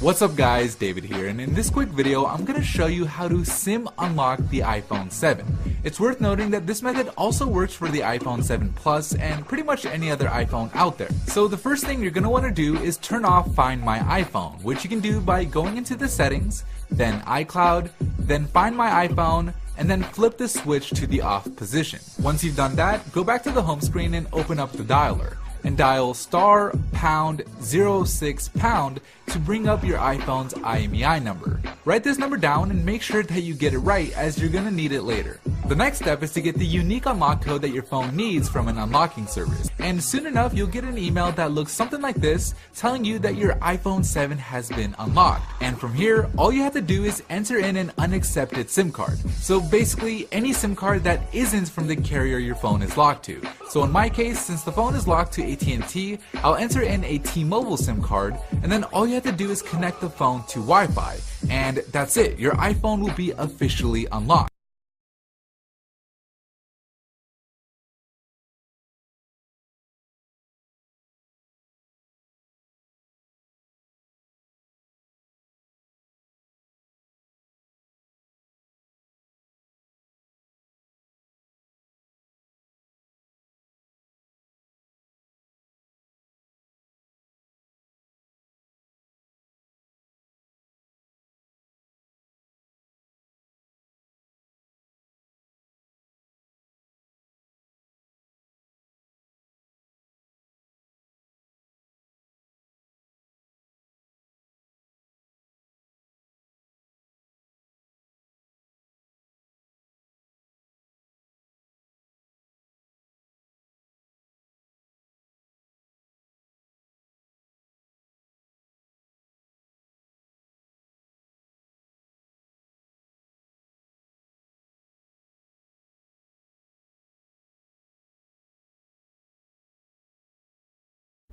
What's up guys, David here, and in this quick video I'm going to show you how to SIM unlock the iPhone 7. It's worth noting that this method also works for the iPhone 7 Plus and pretty much any other iPhone out there. So the first thing you're going to want to do is turn off Find My iPhone, which you can do by going into the settings, then iCloud, then Find My iPhone, and then flip the switch to the off position. Once you've done that, go back to the home screen and open up the dialer and dial *#06# to bring up your iPhone's IMEI number. Write this number down and make sure that you get it right, as you're gonna need it later. The next step is to get the unique unlock code that your phone needs from an unlocking service, and soon enough you'll get an email that looks something like this, telling you that your iPhone 7 has been unlocked. And from here, all you have to do is enter in an unaccepted SIM card. So basically any SIM card that isn't from the carrier your phone is locked to. So in my case, since the phone is locked to AT&T, I'll enter in a T-Mobile SIM card, and then all you have to do is connect the phone to Wi-Fi, and that's it. Your iPhone will be officially unlocked.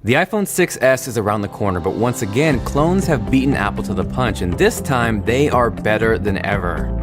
The iPhone 6s is around the corner, but once again, clones have beaten Apple to the punch, and this time they are better than ever.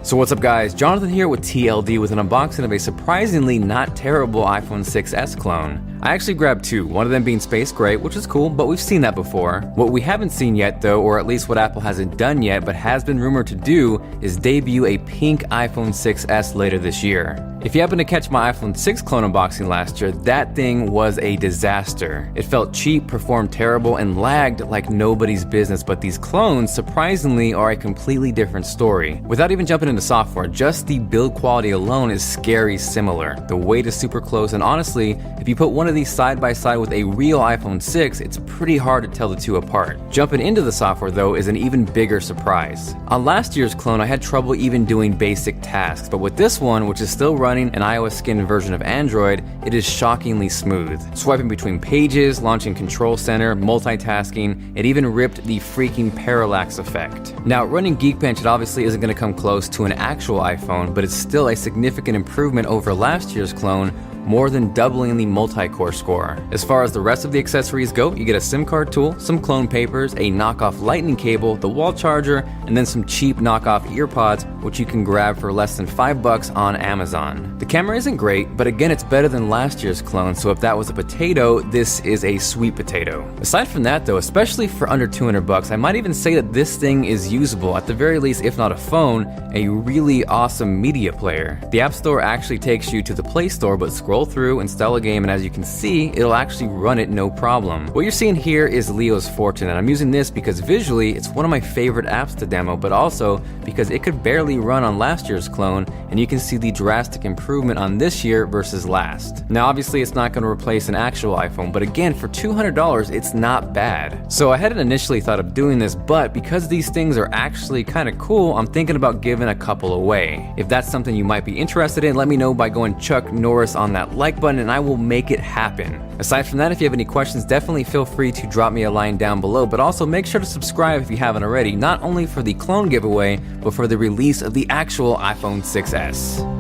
So what's up guys, Jonathan here with TLD with an unboxing of a surprisingly not terrible iPhone 6s clone. I actually grabbed two, one of them being space gray, which is cool, but we've seen that before. What we haven't seen yet though, or at least what Apple hasn't done yet but has been rumored to do, is debut a pink iPhone 6s later this year. If you happen to catch my iPhone 6 clone unboxing last year, that thing was a disaster. It felt cheap, performed terrible, and lagged like nobody's business, but these clones, surprisingly, are a completely different story. Without even jumping into software, just the build quality alone is scary similar. The weight is super close, and honestly, if you put one of these side by side with a real iPhone 6, it's pretty hard to tell the two apart. Jumping into the software though is an even bigger surprise. On last year's clone, I had trouble even doing basic tasks, but with this one, which is still running an iOS skinned version of Android, it is shockingly smooth. Swiping between pages, launching Control Center, multitasking, it even ripped the freaking parallax effect. Now, running Geekbench, it obviously isn't going to come close to an actual iPhone, but it's still a significant improvement over last year's clone, more than doubling the multi-core score. As far as the rest of the accessories go, you get a SIM card tool, some clone papers, a knockoff lightning cable, the wall charger, and then some cheap knockoff earpods, which you can grab for less than $5 on Amazon. The camera isn't great, but again, it's better than last year's clone, so if that was a potato, this is a sweet potato. Aside from that though, especially for under $200, I might even say that this thing is usable, at the very least, if not a phone, a really awesome media player. The App Store actually takes you to the Play Store, but scroll through, install a game, and as you can see, it'll actually run it no problem. What you're seeing here is Leo's Fortune, and I'm using this because visually it's one of my favorite apps to demo, but also because it could barely run on last year's clone, and you can see the drastic improvement on this year versus last. Now obviously it's not going to replace an actual iPhone, but again, for $200 it's not bad. So I hadn't initially thought of doing this, but because these things are actually kind of cool, I'm thinking about giving a couple away. If that's something you might be interested in, let me know by going Chuck Norris on that like button and I will make it happen. Aside from that, if you have any questions, definitely feel free to drop me a line down below, but also make sure to subscribe if you haven't already, not only for the clone giveaway, but for the release of the actual iPhone 6s.